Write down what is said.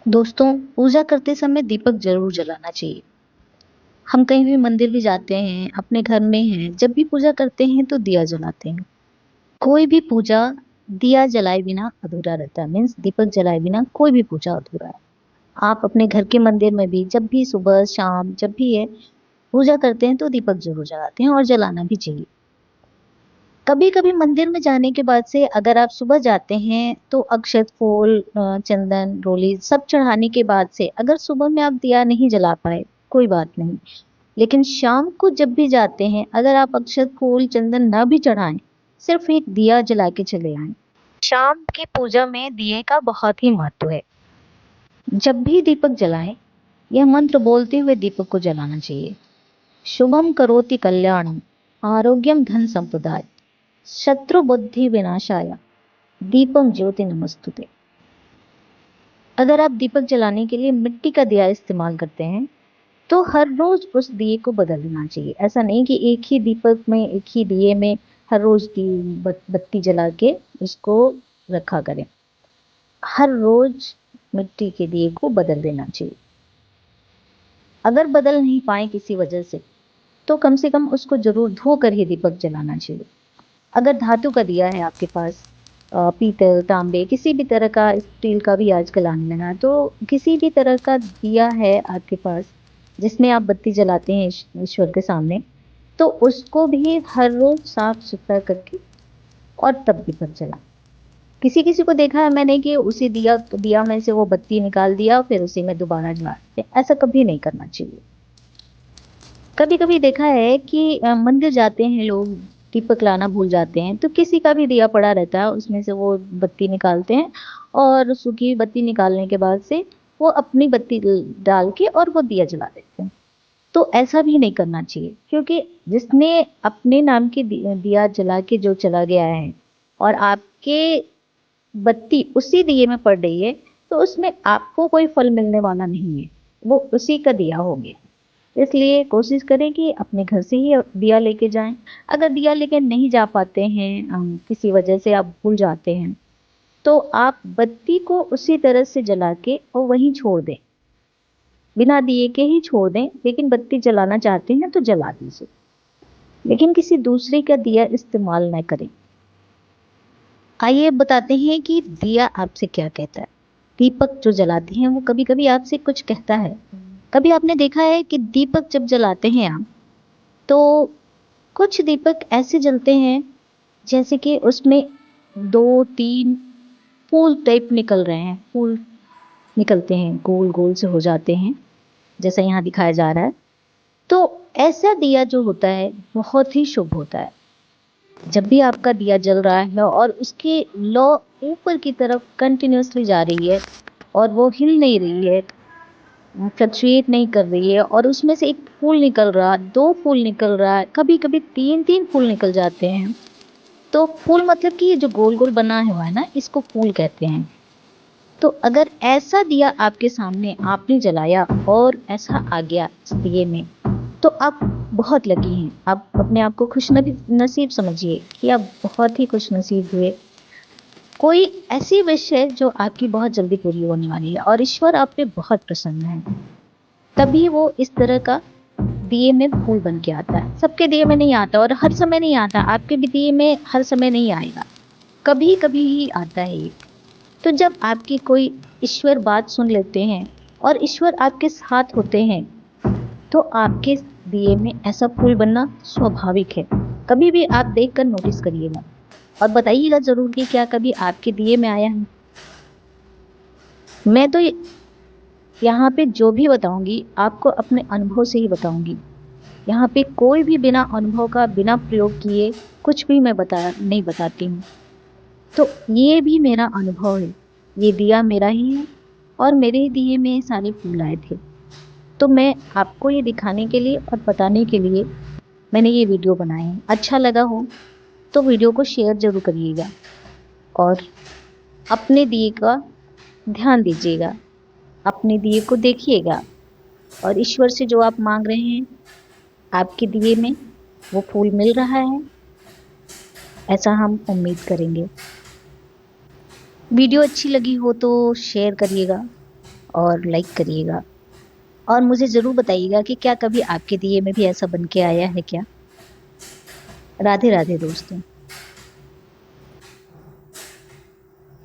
दोस्तों, पूजा करते समय दीपक जरूर जलाना चाहिए। हम कहीं भी मंदिर भी जाते हैं, अपने घर में हैं, जब भी पूजा करते हैं तो दिया जलाते हैं। कोई भी पूजा दिया जलाए बिना अधूरा रहता है। मीन्स दीपक जलाए बिना कोई भी पूजा अधूरा है। आप अपने घर के मंदिर में भी जब भी सुबह शाम जब भी है पूजा करते हैं तो दीपक जरूर जलाते हैं और जलाना भी चाहिए। कभी कभी मंदिर में जाने के बाद से अगर आप सुबह जाते हैं तो अक्षत फूल चंदन रोली सब चढ़ाने के बाद से अगर सुबह में आप दिया नहीं जला पाए कोई बात नहीं, लेकिन शाम को जब भी जाते हैं अगर आप अक्षत फूल चंदन ना भी चढ़ाएं, सिर्फ एक दिया जला के चले आएं। शाम की पूजा में दिए का बहुत ही महत्व है। जब भी दीपक जलाएं, यह मंत्र बोलते हुए दीपक को जलाना चाहिए। शुभम करोति कल्याणम, आरोग्यम धन संपदाय, शत्रु बुद्धि विनाशाय, दीपम ज्योति नमस्तुते। अगर आप दीपक जलाने के लिए मिट्टी का दिया इस्तेमाल करते हैं तो हर रोज उस दिए को बदलना चाहिए। ऐसा नहीं कि एक ही दीपक में एक ही दिए में हर रोज की बत्ती जला के उसको रखा करें। हर रोज मिट्टी के दिए को बदल देना चाहिए। अगर बदल नहीं पाए किसी वजह से तो कम से कम उसको जरूर धो कर ही दीपक जलाना चाहिए। अगर धातु का दिया है आपके पास, पीतल तांबे किसी भी तरह का, स्टील का भी आजकल आने लगा, तो किसी भी तरह का दिया है आपके पास जिसमें आप बत्ती जलाते हैं ईश्वर के सामने, तो उसको भी हर रोज साफ सुथरा करके और तब दीपक जला। किसी किसी को देखा है मैंने कि उसी दिया दिया में से वो बत्ती निकाल दिया फिर उसी में दोबारा जलाते। ऐसा कभी नहीं करना चाहिए। कभी कभी देखा है कि मंदिर जाते हैं लोग, दीपक लाना भूल जाते हैं तो किसी का भी दिया पड़ा रहता है उसमें से वो बत्ती निकालते हैं और सूखी बत्ती निकालने के बाद से वो अपनी बत्ती डाल के और वो दिया जला देते हैं। तो ऐसा भी नहीं करना चाहिए, क्योंकि जिसने अपने नाम की दिया जला के जो चला गया है और आपके बत्ती उसी दिए में पड़ रही है तो उसमें आपको कोई फल मिलने वाला नहीं है, वो उसी का दिया हो गया। इसलिए कोशिश करें कि अपने घर से ही दिया लेके जाएं। अगर दिया लेके नहीं जा पाते हैं, किसी वजह से आप भूल जाते हैं, तो आप बत्ती को उसी तरह से जला के और वहीं छोड़ दें। बिना दिए के ही छोड़ दें, लेकिन बत्ती जलाना चाहते हैं तो जला दीजिए, लेकिन किसी दूसरे का दिया इस्तेमाल न करें। आइए बताते हैं कि दिया आपसे क्या कहता है। दीपक जो जलाते हैं वो कभी कभी आपसे कुछ कहता है। कभी आपने देखा है कि दीपक जब जलाते हैं आप, तो कुछ दीपक ऐसे जलते हैं जैसे कि उसमें दो तीन फूल टाइप निकल रहे हैं, फूल निकलते हैं, गोल गोल से हो जाते हैं जैसा यहाँ दिखाया जा रहा है। तो ऐसा दिया जो होता है बहुत ही शुभ होता है। जब भी आपका दिया जल रहा है और उसकी लौ ऊपर की तरफ कंटिन्यूअसली जा रही है और वो हिल नहीं रही है, फ्लक्चुएट नहीं कर रही है, और उसमें से एक फूल निकल रहा, दो फूल निकल रहा है, कभी कभी तीन तीन फूल निकल जाते हैं। तो फूल मतलब कि ये जो गोल गोल बना हुआ है ना, इसको फूल कहते हैं। तो अगर ऐसा दिया आपके सामने आपने जलाया और ऐसा आ गया इस दिए में, तो आप बहुत लकी हैं। आप अपने आप को खुश नसीब समझिए कि आप बहुत ही खुश नसीब हुए। कोई ऐसी विश है जो आपकी बहुत जल्दी पूरी होने वाली है और ईश्वर आप पे बहुत प्रसन्न है, तभी वो इस तरह का दिए में फूल बन के आता है। सबके दिए में नहीं आता और हर समय नहीं आता, आपके भी दिए में हर समय नहीं आएगा, कभी कभी ही आता है ये। तो जब आपकी कोई ईश्वर बात सुन लेते हैं और ईश्वर आपके साथ होते हैं, तो आपके दिए में ऐसा फूल बनना स्वाभाविक है। कभी भी आप देखकर नोटिस करिएगा और बताइएगा जरूर कि क्या कभी आपके दिए में आया है। मैं तो यहाँ पे जो भी बताऊंगी आपको अपने अनुभव से ही बताऊंगी। यहाँ पे कोई भी बिना अनुभव का, बिना प्रयोग किए कुछ भी मैं नहीं बताती हूँ। तो ये भी मेरा अनुभव है, ये दिया मेरा ही है और मेरे ही दिए में सारे फूल आए थे। तो मैं आपको ये दिखाने के लिए और बताने के लिए मैंने ये वीडियो बनाया है। अच्छा लगा हो तो वीडियो को शेयर जरूर करिएगा और अपने दिए का ध्यान दीजिएगा, अपने दिए को देखिएगा और ईश्वर से जो आप मांग रहे हैं आपके दिए में वो फूल मिल रहा है, ऐसा हम उम्मीद करेंगे। वीडियो अच्छी लगी हो तो शेयर करिएगा और लाइक करिएगा। और मुझे ज़रूर बताइएगा कि क्या कभी आपके दिए में भी ऐसा बन के आया है क्या? राधे राधे दोस्तों।